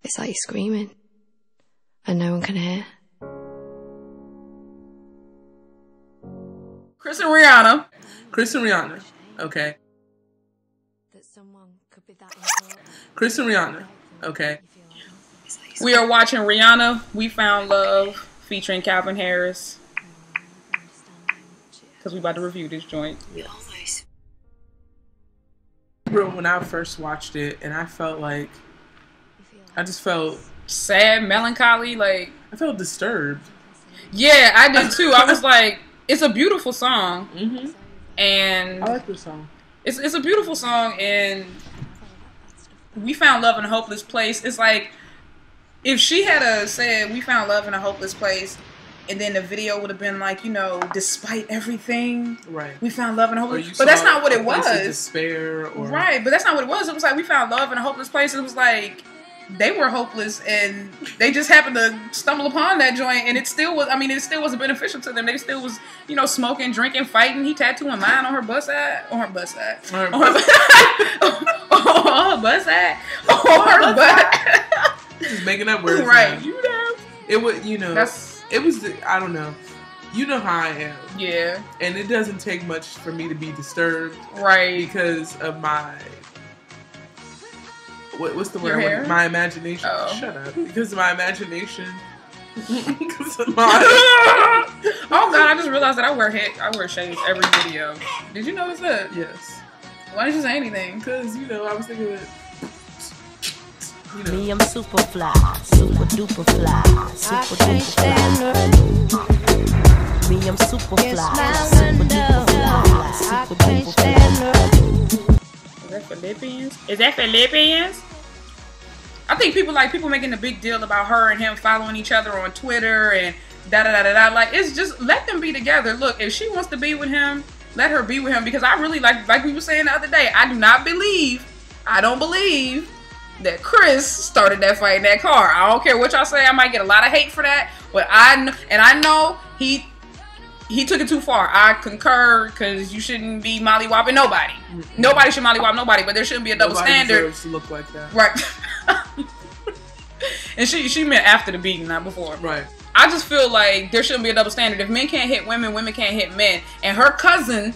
It's like you're screaming and no one can hear. Chris and Rihanna. Chris and Rihanna. Okay. That someone could be that Chris and Rihanna. Okay. We are watching Rihanna, We Found Love, featuring Calvin Harris. Because we about to review this joint. When I first watched it, and I felt like, I just felt sad, melancholy, like, I felt disturbed. Yeah, I did too. I was like, it's a beautiful song. Mm-hmm. And I like this song. It's a beautiful song, and we found love in a hopeless place. It's like, if she had said we found love in a hopeless place, and then the video would have been like, you know, despite everything, right? We found love in a hopeless place. But that's not what it was. Despair, or right? But that's not what it was. It was like we found love in a hopeless place. It was like they were hopeless, and they just happened to stumble upon that joint, and it still was. I mean, it still wasn't beneficial to them. They still was, you know, smoking, drinking, fighting. He tattooing mine on her butt side, on her butt side, on her butt side, on her butt. Just making up words, right? Man. You know, it was, you know, it was. I don't know. You know how I am. Yeah. And it doesn't take much for me to be disturbed, right? Because of my. What's the Your word? hair? My imagination. Oh. Shut up. Because of my imagination. Because of my. Oh God! I just realized that I wear shades every video. Did you notice that? Yes. Why didn't you say anything? Because, you know, I was thinking that. You know. Me, I'm super fly, super duper fly, super duper fly. Me, I'm super fly, super duper fly, super duper fly. Is that Philippians? Is that Philippians? I think people making a big deal about her and him following each other on Twitter and da-da-da-da-da. Like, it's just, let them be together. Look, if she wants to be with him, let her be with him. Because I really, like we were saying the other day, I don't believe that Chris started that fight in that car. I don't care what y'all say. I might get a lot of hate for that. But I know he took it too far. I concur, because you shouldn't be mollywopping nobody. Mm-hmm. Nobody should mollywop nobody, but there shouldn't be a double standard. Deserves to look like that. Right. And she meant after the beating, not before. Right. I just feel like there shouldn't be a double standard. If men can't hit women, women can't hit men. And her cousin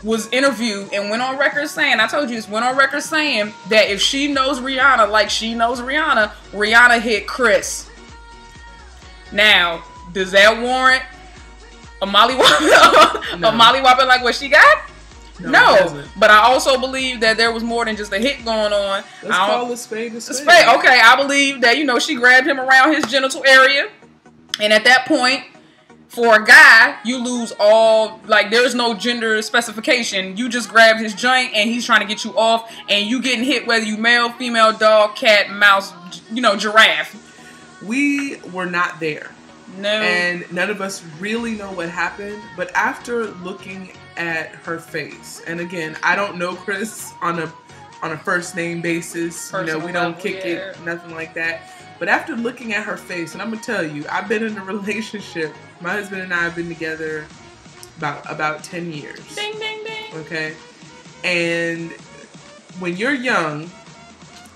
was interviewed and went on record saying, I told you this, went on record saying that if she knows Rihanna like she knows Rihanna, Rihanna hit Chris. Now, does that warrant a mollywop? No. A mollywhopping like what she got? No. But I also believe that there was more than just a hit going on. Let's call a spade a spade. Okay, I believe that, you know, she grabbed him around his genital area. And at that point, for a guy, you lose all, like, there's no gender specification. You just grabbed his joint and he's trying to get you off, and you getting hit whether you male, female, dog, cat, mouse, you know, giraffe. We were not there. No. And none of us really know what happened. But after looking at her face, and again, I don't know Chris on a first name basis. Personal, you know, we don't kick yeah. it, nothing like that. But after looking at her face, and I'm gonna tell you, I've been in a relationship. My husband and I have been together about 10 years. Ding, ding, ding. Okay? And when you're young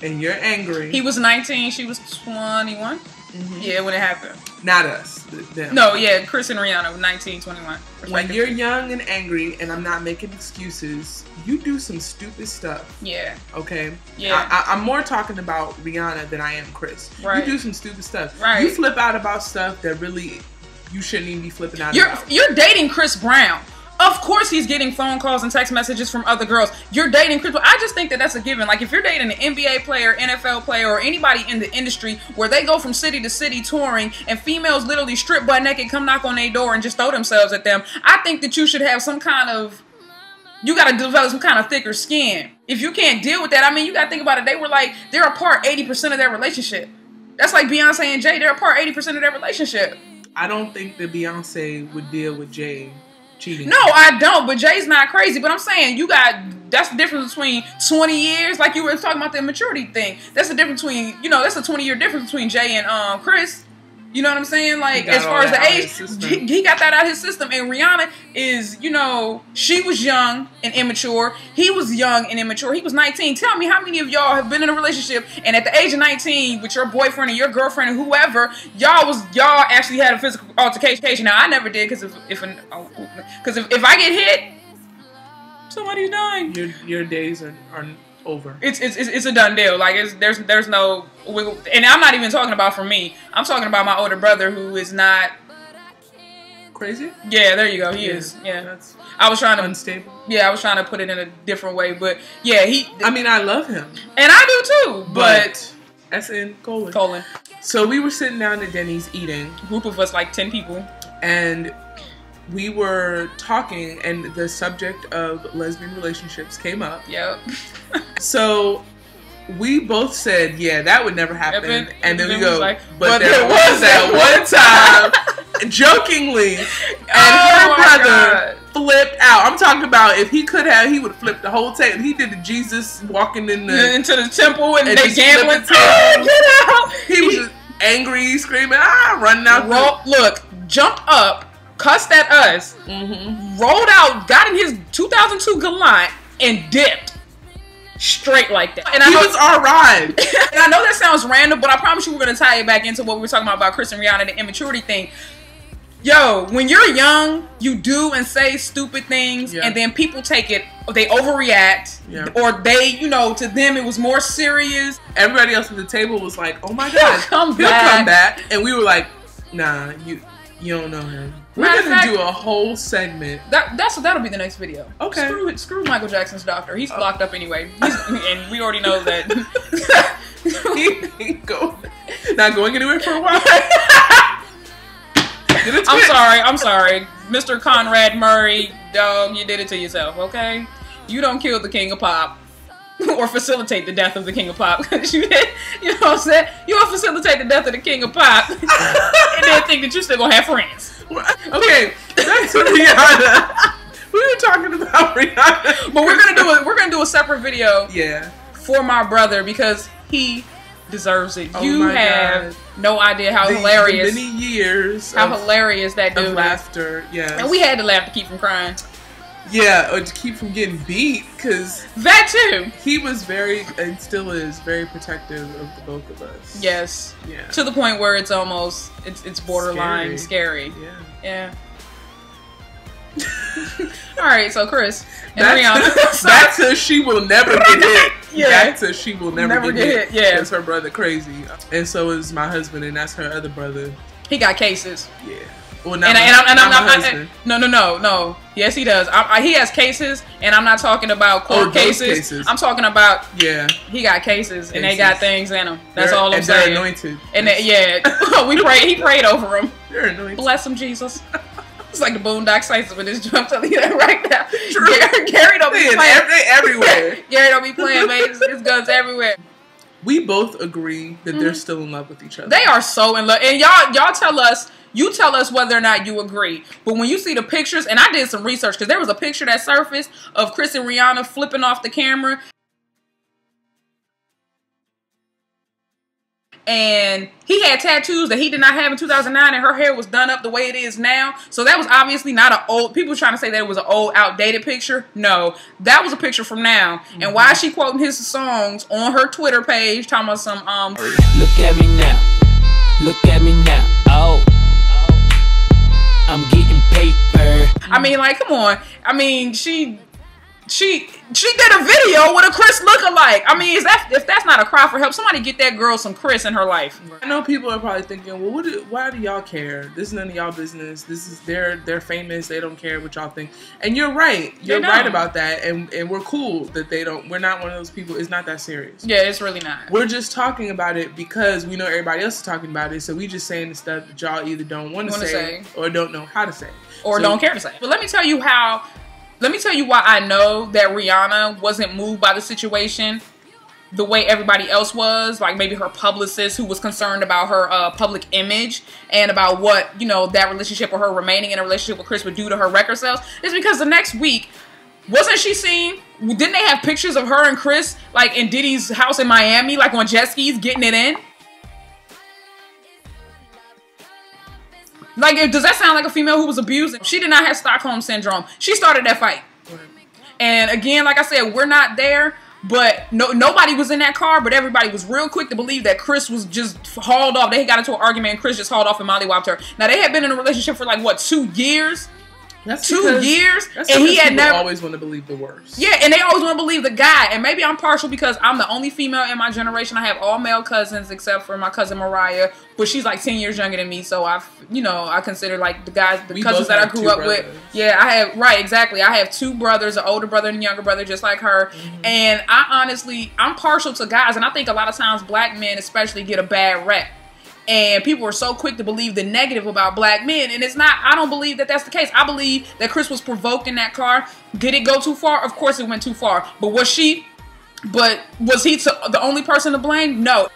and you're angry. He was 19, she was 21. Mm-hmm. Yeah, when it happened. Not us. Them. No, yeah, Chris and Rihanna were 19, 21. When you're young and angry, and I'm not making excuses, you do some stupid stuff. Yeah. Okay? Yeah. I'm more talking about Rihanna than I am Chris. Right. You do some stupid stuff. Right. You flip out about stuff that really you shouldn't even be flipping out about. You're dating Chris Brown. Of course he's getting phone calls and text messages from other girls. You're dating Chris Brown. I just think that that's a given. Like, if you're dating an NBA player, NFL player, or anybody in the industry where they go from city to city touring and females literally strip butt naked, come knock on their door and just throw themselves at them, I think that you should have some kind of, you got to develop some kind of thicker skin. If you can't deal with that, I mean, you got to think about it. They were like, they're apart 80% of their relationship. That's like Beyonce and Jay. They're apart 80% of their relationship. I don't think that Beyonce would deal with Jay cheating. No, I don't. But Jay's not crazy. But I'm saying that's the difference between 20 years, like you were talking about the maturity thing. That's the difference between, you know, that's a 20-year difference between Jay and Chris. You know what I'm saying? Like, as far as the age, he got that out of his system. And Rihanna is, you know, she was young and immature. He was young and immature. He was 19. Tell me how many of y'all have been in a relationship and at the age of 19 with your boyfriend or your girlfriend or whoever, y'all actually had a physical altercation. Now, I never did because if I get hit, somebody's dying. Your days are over. It's a done deal. Like there's no wiggle. And I'm not even talking about for me. I'm talking about my older brother who is not crazy. Yeah, there you go. He is. Yeah, that's I was trying to unstable. Yeah, I was trying to put it in a different way, but yeah, I mean, I love him, and I do too. But S.N. colon. So we were sitting down at Denny's eating. A group of us, like 10 people, and we were talking, and the subject of lesbian relationships came up. Yep. So we both said, yeah, that would never happen. And then we go, like, but there was that one time, jokingly, and her brother flipped out. I'm talking about if he could have, he would have flipped the whole table. He did the Jesus walking into the temple and they gambling. Get out! He was just angry, screaming, running out. Look, jumped up, cussed at us, rolled out, got in his 2002 Galant, and dipped. Straight like that. And he was our ride. And I know that sounds random, but I promise you we're going to tie it back into what we were talking about Chris and Rihanna, the immaturity thing. Yo, when you're young, you do and say stupid things, and then people take it, they overreact, or they, you know, to them it was more serious. Everybody else at the table was like, oh my God, he'll come back. And we were like, nah, you don't know him. We're gonna do a whole segment. That'll be the next video. Okay. Screw Michael Jackson's doctor. He's locked up anyway, and we already know that he ain't not going anywhere for a while. I'm sorry, Mr. Conrad Murray, dog. You did it to yourself. Okay, you don't kill the King of Pop. Or facilitate the death of the King of Pop. Because you know what I'm saying? You don't facilitate the death of the King of Pop and then think that you're still gonna have friends. Okay, back to Rihanna. We were talking about Rihanna. But we're gonna do a separate video for my brother because he deserves it. You have no idea how hilarious. Many years hilarious that dude of laughter. Yeah, and we had to laugh to keep from crying. Yeah, or to keep from getting beat, because that too. He was very, and still is, very protective of the both of us. Yes. Yeah. To the point where it's almost, it's borderline scary. Yeah. All right, so Chris and Rihanna. Back to she will never get hit. Back to she will never get hit. Yeah. That's her brother crazy, and so is my husband, and that's her other brother. He got cases. Yeah. Well, I'm no. Yes, he does. He has cases, and I'm not talking about court cases. I'm talking about he got cases, and they got things in them. That's all I'm saying. They're anointed. And we prayed. He prayed over them. They're anointed. Bless him, Jesus. It's like the Boondock Saints with this jump. Telling you that right now. True. Gary don't be playing. They everywhere. Gary don't be playing, man. His guns everywhere. We both agree that they're still in love with each other. They are so in love, and y'all tell us. You tell us whether or not you agree. But when you see the pictures, and I did some research because there was a picture that surfaced of Chris and Rihanna flipping off the camera. And he had tattoos that he did not have in 2009, and her hair was done up the way it is now. So that was obviously not an old, people were trying to say that it was an old, outdated picture. No, that was a picture from now. And why is she quoting his songs on her Twitter page, talking about some, Look at me now. Look at me now. Oh. I'm getting paper. I mean, like, come on. I mean, she did a video with a Chris lookalike. I mean, if that's not a cry for help, somebody get that girl some Chris in her life. I know people are probably thinking, well, why do y'all care? This is none of y'all business. This is they're famous. They don't care what y'all think. And you're right. You're right about that. And we're cool that they don't. We're not one of those people. It's not that serious. Yeah, it's really not. We're just talking about it because we know everybody else is talking about it. So we just saying the stuff that y'all either don't want to say or don't know how to say or don't care to say. But let me tell you why I know that Rihanna wasn't moved by the situation the way everybody else was. Like maybe her publicist, who was concerned about her public image and about what, you know, that relationship or her remaining in a relationship with Chris would do to her record sales. Is because the next week, wasn't she seen? Didn't they have pictures of her and Chris like in Diddy's house in Miami, like on jet skis, getting it in? Like, does that sound like a female who was abused? She did not have Stockholm Syndrome. She started that fight. Right. And again, like I said, we're not there. But nobody was in that car, but everybody was real quick to believe that Chris was just hauled off. They got into an argument and Chris just hauled off and mollywopped her. Now, they had been in a relationship for like, what, 2 years? That's 2 years, and he had never always want to believe the worst. Yeah, and they always want to believe the guy. And maybe I'm partial because I'm the only female in my generation. I have all male cousins except for my cousin Mariah, but she's like 10 years younger than me. So I consider like the cousins that I grew up with. Yeah, I have 2 brothers, an older brother and a younger brother, just like her. And I'm partial to guys, and I think a lot of times black men especially get a bad rep. And people are so quick to believe the negative about black men. And it's not, I don't believe that that's the case. I believe that Chris was provoked in that car. Did it go too far? Of course it went too far. But was he the only person to blame? No.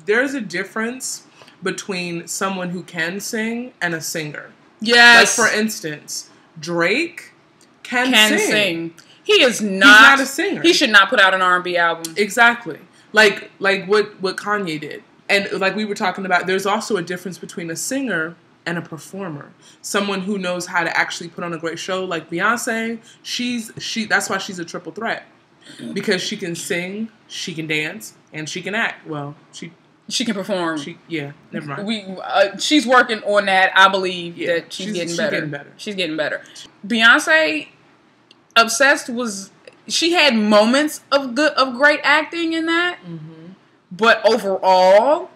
There's a difference between someone who can sing and a singer. Yes. Like, for instance, Drake can sing. He is not. He's not a singer. He should not put out an R&B album. Exactly. Like what Kanye did. And like we were talking about, there's also a difference between a singer and a performer. Someone who knows how to actually put on a great show. Like Beyonce, that's why she's a triple threat. Because she can sing, she can dance, and she can act. Well, she can perform. Never mind. She's working on that. I believe that she's getting better. She's getting better. Beyonce, Obsessed she had moments of great acting in that, but overall,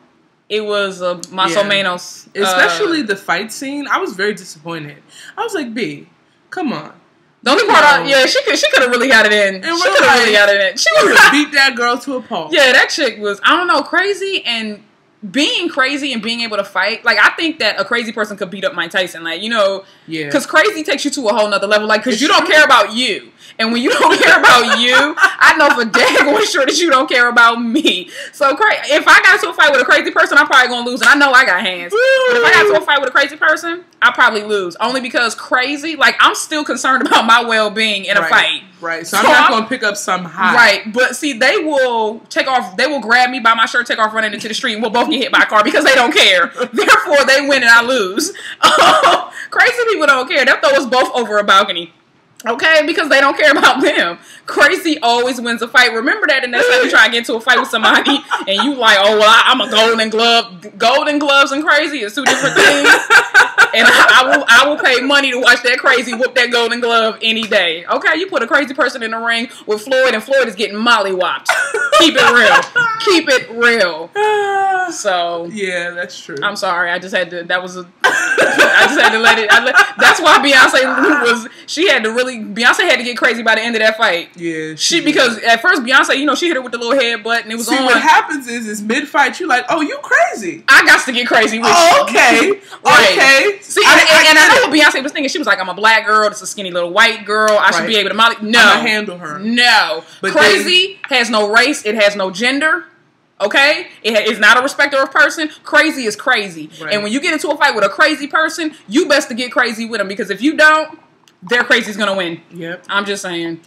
it was más o menos. Especially the fight scene, I was very disappointed. I was like, B, come on. The only part, she could have really got it in. She could have really got it in. She would have beat that girl to a pulp. Yeah, that chick was, I don't know, crazy, and being crazy and being able to fight. Like, I think that a crazy person could beat up Mike Tyson. Like, because crazy takes you to a whole nother level. Like, because you don't care about you. And when you don't care about you, I know for daggone sure that you don't care about me. So, if I got into a fight with a crazy person, I'm probably going to lose. And I know I got hands. But if I got into a fight with a crazy person, I'll probably lose. Only because crazy, like, I'm still concerned about my well-being in a fight. Right. So I'm not going to pick up some high. Right. But see, they will grab me by my shirt, take off running into the street, and we'll both get hit by a car because they don't care. Therefore, they win and I lose. Crazy people don't care. They'll throw us both over a balcony. Okay, because they don't care about them. Crazy always wins a fight. Remember that, and that's how you try to get into a fight with somebody, and you like, oh well, I'm a Golden Glove. Golden Gloves and crazy is 2 different things. And I will pay money to watch that crazy whoop that Golden Glove any day. Okay, you put a crazy person in the ring with Floyd, and Floyd is getting mollywopped. Keep it real. Keep it real. So yeah, that's true. I'm sorry. I just had to. I just had to let it. That's why Beyonce had to get crazy by the end of that fight. Yeah, because at first Beyonce, she hit her with the little headbutt, and it was on. What happens is mid fight, you're like, oh, you crazy. I got to get crazy with you. Okay, right. Okay. See, and I know what Beyonce was thinking. She was like, I'm a black girl. It's a skinny little white girl. I should be able to molly. No, I'm gonna handle her. No, but crazy has no race. It has no gender. Okay? It is not a respecter of person. Crazy is crazy. Right. And when you get into a fight with a crazy person, you best to get crazy with them. Because if you don't, their crazy's going to win. Yep. I'm just saying.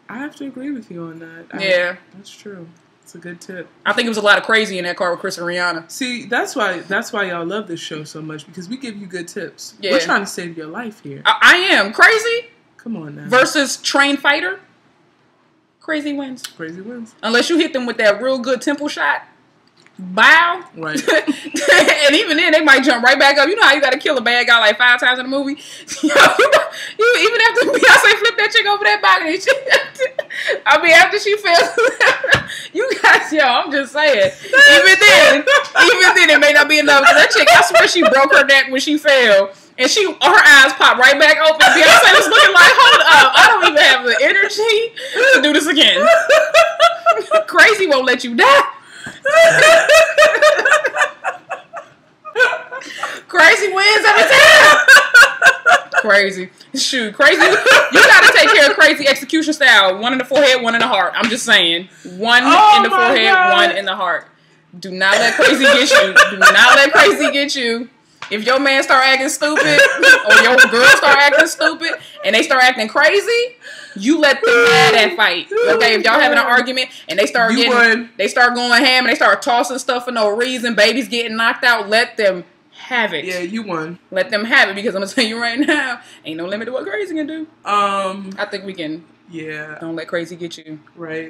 I have to agree with you on that. Yeah. That's true. It's a good tip. I think it was a lot of crazy in that car with Chris and Rihanna. See, that's why y'all love this show so much. Because we give you good tips. Yeah. We're trying to save your life here. I am. Crazy? Come on now. Versus trained fighter? Crazy wins. Crazy wins. Unless you hit them with that real good temple shot. Bow. Right. And even then, they might jump right back up. You know how you got to kill a bad guy like 5 times in a movie? You even after Beyonce flipped that chick over that balcony. After she fell. You guys, I'm just saying. Even then, it may not be enough. Because that chick, I swear she broke her neck when she fell. And her eyes popped right back open. Beyonce was looking like, hold up, I don't even have the energy to do this again. Crazy won't let you die. Crazy wins every time. Crazy. Shoot, crazy. You gotta take care of crazy execution style. 1 in the forehead, 1 in the heart. I'm just saying. 1 in the forehead, God. 1 in the heart. Do not let crazy get you. Do not let crazy get you. If your man start acting stupid, or your girl start acting stupid, and they start acting crazy, You let them have that fight. Okay, if y'all having an argument and they start going ham and they start tossing stuff for no reason, babies getting knocked out, let them have it. Yeah, you won. Let them have it, because I'm gonna tell you right now, ain't no limit to what crazy can do. I think we can. Yeah. Don't let crazy get you. Right.